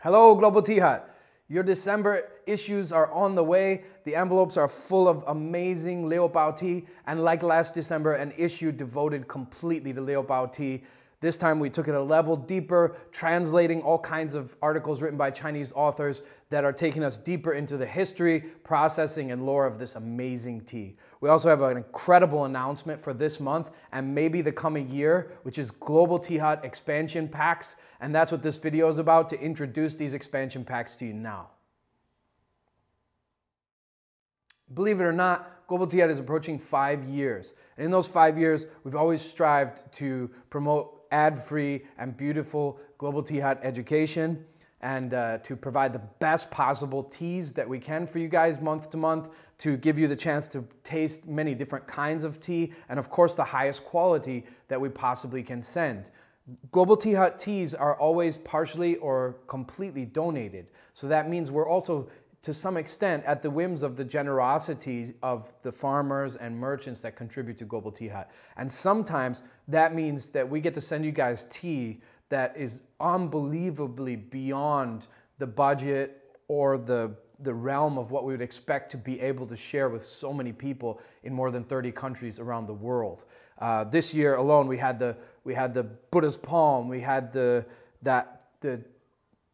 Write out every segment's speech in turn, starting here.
Hello, Global Tea Hut. Your December issues are on the way. The envelopes are full of amazing Liaopao tea, and like last December, an issue devoted completely to Liaopao tea. This time we took it a level deeper, translating all kinds of articles written by Chinese authors that are taking us deeper into the history, processing, and lore of this amazing tea. We also have an incredible announcement for this month and maybe the coming year, which is Global Tea Hut expansion packs. And that's what this video is about, to introduce these expansion packs to you now. Believe it or not, Global Tea Hut is approaching 5 years. And in those 5 years, we've always strived to promote ad-free and beautiful Global Tea Hut education and to provide the best possible teas that we can for you guys month to month, to give you the chance to taste many different kinds of tea, and of course the highest quality that we possibly can send. Global Tea Hut teas are always partially or completely donated. So that means we're also, to some extent, at the whims of the generosity of the farmers and merchants that contribute to Global Tea Hut. And sometimes that means that we get to send you guys tea that is unbelievably beyond the budget or the realm of what we would expect to be able to share with so many people in more than 30 countries around the world. This year alone, we had the Buddha's Palm, we had the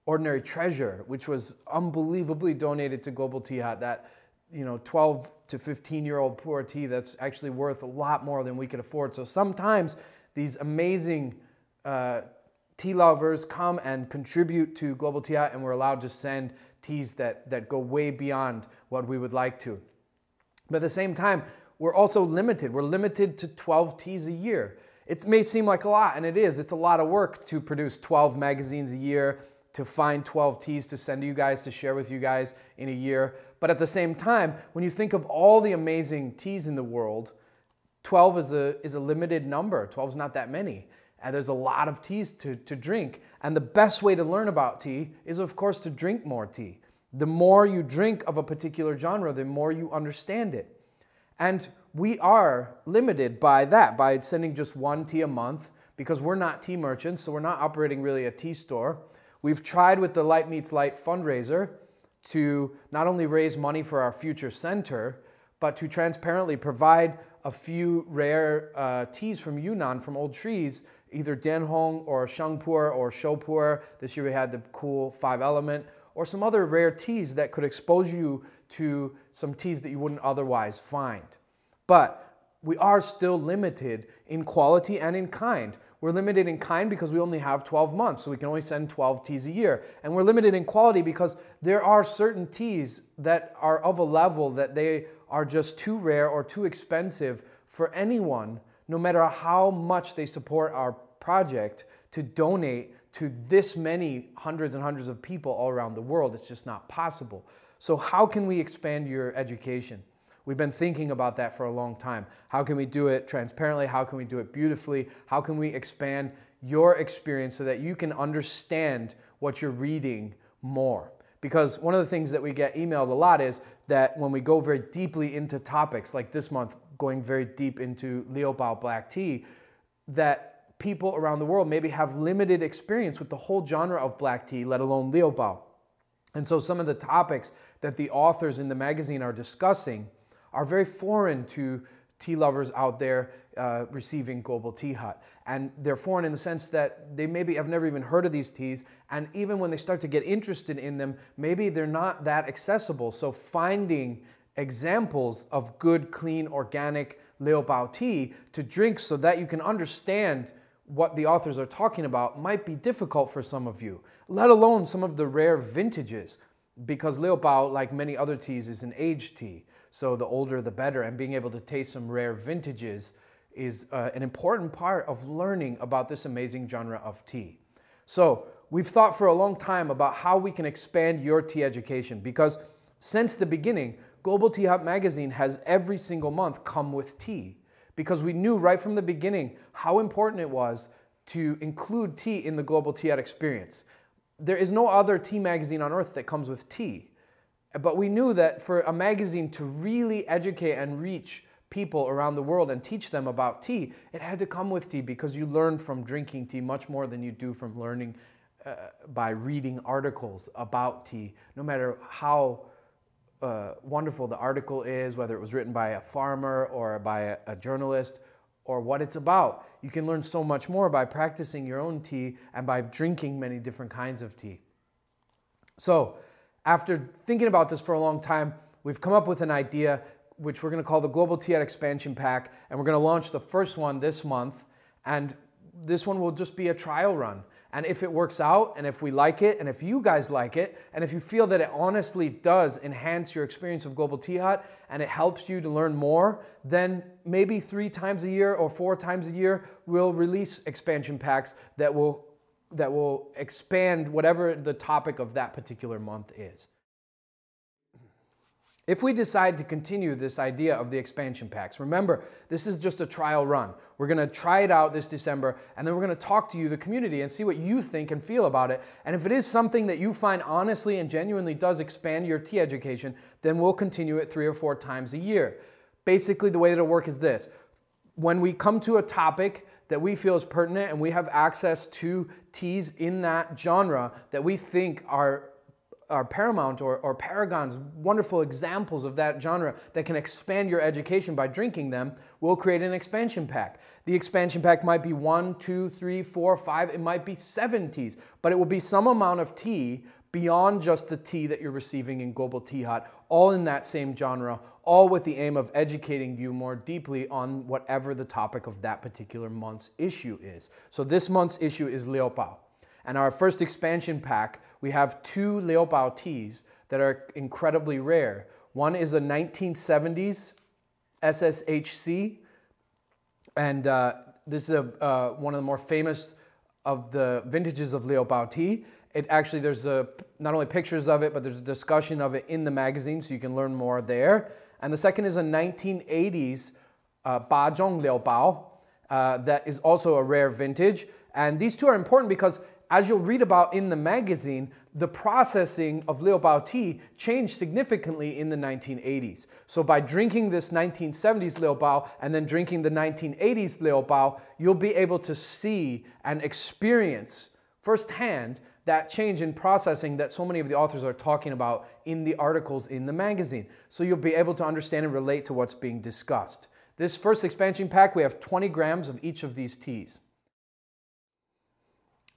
Ordinary Treasure, which was unbelievably donated to Global Tea Hut. That 12 to 15-year-old poor tea that's actually worth a lot more than we could afford. So sometimes these amazing tea lovers come and contribute to Global Tea Hut, and we're allowed to send teas that go way beyond what we would like to. But at the same time, we're also limited. We're limited to 12 teas a year. It may seem like a lot, and it is. It's a lot of work to produce 12 magazines a year, to find 12 teas to send to you guys, to share with you guys in a year. But at the same time, when you think of all the amazing teas in the world, 12 is a limited number. 12 is not that many. And there's a lot of teas to drink. And the best way to learn about tea is, of course, to drink more tea. The more you drink of a particular genre, the more you understand it. And we are limited by that, by sending just one tea a month, because we're not tea merchants, so we're not operating really a tea store. We've tried with the Light Meets Light fundraiser to not only raise money for our future center, but to transparently provide a few rare teas from Yunnan, from old trees, either Dianhong or Shangpur or Shoupur. This year we had the cool 5-element, or some other rare teas that could expose you to some teas that you wouldn't otherwise find. But we are still limited in quality and in kind. We're limited in kind because we only have 12 months, so we can only send 12 teas a year. And we're limited in quality because there are certain teas that are of a level that they are just too rare or too expensive for anyone, no matter how much they support our project, to donate to this many hundreds and hundreds of people all around the world. It's just not possible. So how can we expand your education? We've been thinking about that for a long time. How can we do it transparently? How can we do it beautifully? How can we expand your experience so that you can understand what you're reading more? Because one of the things that we get emailed a lot is that when we go very deeply into topics, like this month, going very deep into Liaopao black tea, that people around the world maybe have limited experience with the whole genre of black tea, let alone Liaopao. And so some of the topics that the authors in the magazine are discussing are very foreign to tea lovers out there receiving Global Tea Hut. And they're foreign in the sense that they maybe have never even heard of these teas, and even when they start to get interested in them, maybe they're not that accessible. So finding examples of good, clean, organic Liaopao tea to drink so that you can understand what the authors are talking about might be difficult for some of you, let alone some of the rare vintages, because Liaopao, like many other teas, is an aged tea. So the older the better, and being able to taste some rare vintages is an important part of learning about this amazing genre of tea. So we've thought for a long time about how we can expand your tea education, because since the beginning, Global Tea Hut magazine has every single month come with tea, because we knew right from the beginning how important it was to include tea in the Global Tea Hut experience. There is no other tea magazine on earth that comes with tea. But we knew that for a magazine to really educate and reach people around the world and teach them about tea, it had to come with tea, because you learn from drinking tea much more than you do from learning by reading articles about tea, no matter how wonderful the article is, whether it was written by a farmer or by a journalist, or what it's about. You can learn so much more by practicing your own tea and by drinking many different kinds of tea. So after thinking about this for a long time, we've come up with an idea which we're going to call the Global Tea Hut Expansion Pack, and we're going to launch the first one this month, and this one will just be a trial run. And if it works out, and if we like it, and if you guys like it, and if you feel that it honestly does enhance your experience of Global Tea Hut, and it helps you to learn more, then maybe 3 times a year or 4 times a year, we'll release expansion packs that will expand whatever the topic of that particular month is. If we decide to continue this idea of the expansion packs, remember, this is just a trial run. We're going to try it out this December, and then we're going to talk to you, the community, and see what you think and feel about it. And if it is something that you find honestly and genuinely does expand your tea education, then we'll continue it 3 or 4 times a year. Basically, the way that it'll work is this. When we come to a topic that we feel is pertinent and we have access to teas in that genre that we think are paramount or paragons, wonderful examples of that genre that can expand your education by drinking them, we'll create an expansion pack. The expansion pack might be 1, 2, 3, 4, 5, it might be 7 teas, but it will be some amount of tea beyond just the tea that you're receiving in Global Tea Hut, all in that same genre, all with the aim of educating you more deeply on whatever the topic of that particular month's issue is. So this month's issue is Liu Bao. And our first expansion pack, we have 2 Liu Bao teas that are incredibly rare. One is a 1970s SSHC, and this is one of the more famous of the vintages of Liu Bao tea. It actually, there's not only pictures of it, but there's a discussion of it in the magazine, so you can learn more there. And the second is a 1980s Bajong Liu Bao that is also a rare vintage. And these 2 are important because, as you'll read about in the magazine, the processing of Liu Bao tea changed significantly in the 1980s. So by drinking this 1970s Liu Bao and then drinking the 1980s Liu Bao, you'll be able to see and experience firsthand that change in processing that so many of the authors are talking about in the articles in the magazine. So you'll be able to understand and relate to what's being discussed. This first expansion pack, we have 20 grams of each of these teas.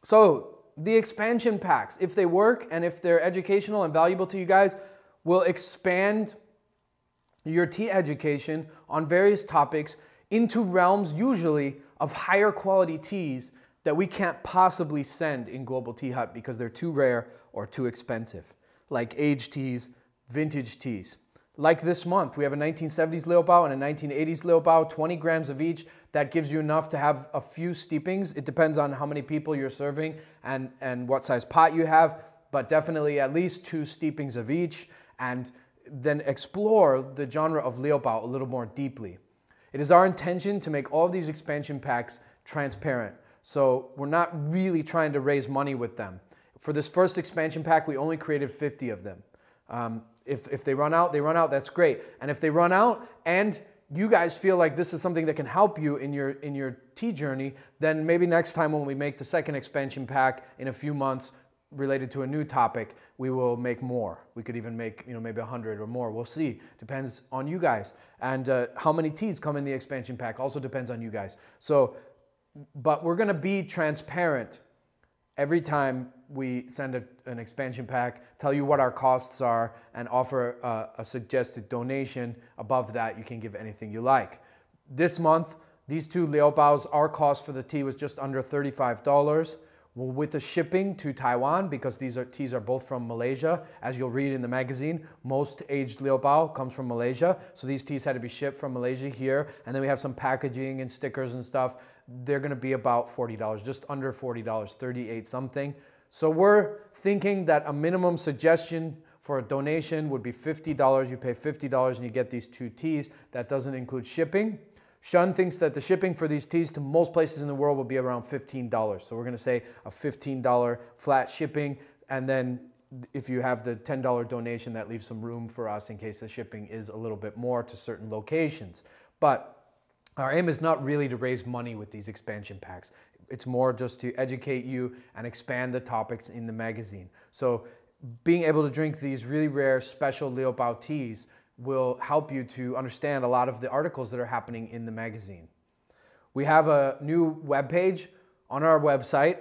So the expansion packs, if they work and if they're educational and valuable to you guys, will expand your tea education on various topics into realms usually of higher quality teas that we can't possibly send in Global Tea Hut because they're too rare or too expensive, like aged teas, vintage teas. Like this month, we have a 1970s Liu Bao and a 1980s Liu Bao, 20 grams of each. That gives you enough to have a few steepings. It depends on how many people you're serving and what size pot you have, but definitely at least 2 steepings of each, and then explore the genre of Liu Bao a little more deeply. It is our intention to make all of these expansion packs transparent. So we're not really trying to raise money with them. For this first expansion pack, we only created 50 of them. If they run out, that's great. And if they run out and you guys feel like this is something that can help you in your tea journey, then maybe next time when we make the second expansion pack in a few months related to a new topic, we will make more. We could even make maybe 100 or more. We'll see. Depends on you guys. And how many teas come in the expansion pack also depends on you guys. So, but we're going to be transparent every time we send an expansion pack, tell you what our costs are, and offer a suggested donation. Above that, you can give anything you like. This month, these 2 Liu Baos, our cost for the tea was just under $35. Well, with the shipping to Taiwan, because these teas are both from Malaysia, as you'll read in the magazine, most aged Liu Bao comes from Malaysia. So these teas had to be shipped from Malaysia here, and then we have some packaging and stickers and stuff. They're going to be about $40, just under $40, 38 something. So we're thinking that a minimum suggestion for a donation would be $50. You pay $50 and you get these 2 teas. That doesn't include shipping. Shun thinks that the shipping for these teas to most places in the world will be around $15. So we're going to say a $15 flat shipping. And then if you have the $10 donation, that leaves some room for us in case the shipping is a little bit more to certain locations. But our aim is not really to raise money with these expansion packs. It's more just to educate you and expand the topics in the magazine. So being able to drink these really rare special Liu Bao teas will help you to understand a lot of the articles that are happening in the magazine. We have a new webpage on our website.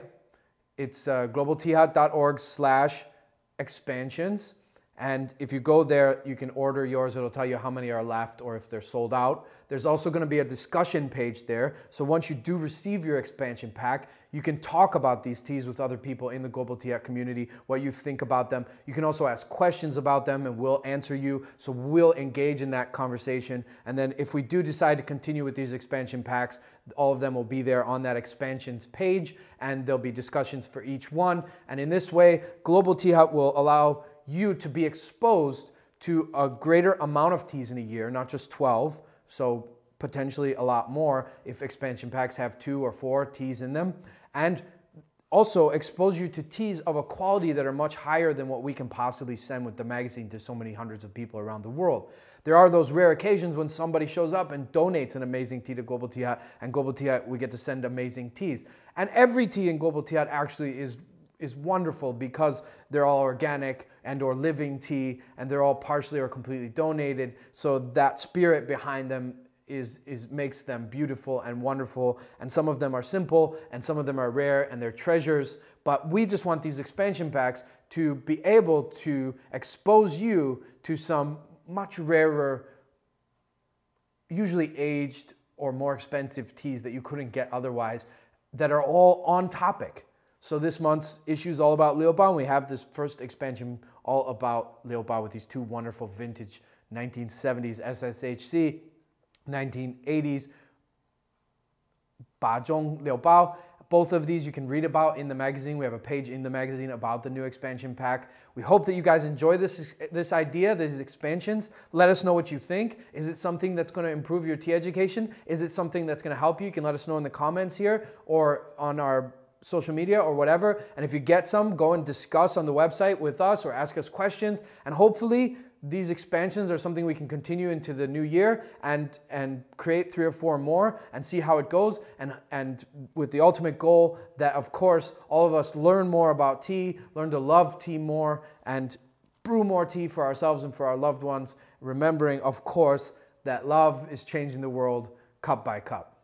It's globalteahut.org/expansions. And if you go there, you can order yours. It'll tell you how many are left or if they're sold out. There's also going to be a discussion page there. So once you do receive your expansion pack, you can talk about these teas with other people in the Global Tea Hut community, what you think about them. You can also ask questions about them and we'll answer you. So we'll engage in that conversation. And then if we do decide to continue with these expansion packs, all of them will be there on that expansions page and there'll be discussions for each one. And in this way, Global Tea Hut will allow you to be exposed to a greater amount of teas in a year, not just 12, so potentially a lot more if expansion packs have 2 or 4 teas in them, and also expose you to teas of a quality that are much higher than what we can possibly send with the magazine to so many hundreds of people around the world. There are those rare occasions when somebody shows up and donates an amazing tea to Global Tea Hut, and Global Tea Hut, we get to send amazing teas. And every tea in Global Tea Hut actually is wonderful because they're all organic and or living tea, and they're all partially or completely donated. So that spirit behind them makes them beautiful and wonderful. And some of them are simple and some of them are rare and they're treasures. But we just want these expansion packs to be able to expose you to some much rarer, usually aged or more expensive teas that you couldn't get otherwise, that are all on topic. So this month's issue is all about Liu Bao, and we have this first expansion all about Liu Bao with these 2 wonderful vintage 1970s SSHC, 1980s Bazhong Liu Bao. Both of these you can read about in the magazine. We have a page in the magazine about the new expansion pack. We hope that you guys enjoy this idea, these expansions. Let us know what you think. Is it something that's going to improve your tea education? Is it something that's going to help you? You can let us know in the comments here or on our social media or whatever. And if you get some, go and discuss on the website with us or ask us questions. And hopefully these expansions are something we can continue into the new year and create 3 or 4 more and see how it goes. And with the ultimate goal that, of course, all of us learn more about tea, learn to love tea more, and brew more tea for ourselves and for our loved ones, remembering, of course, that love is changing the world cup by cup.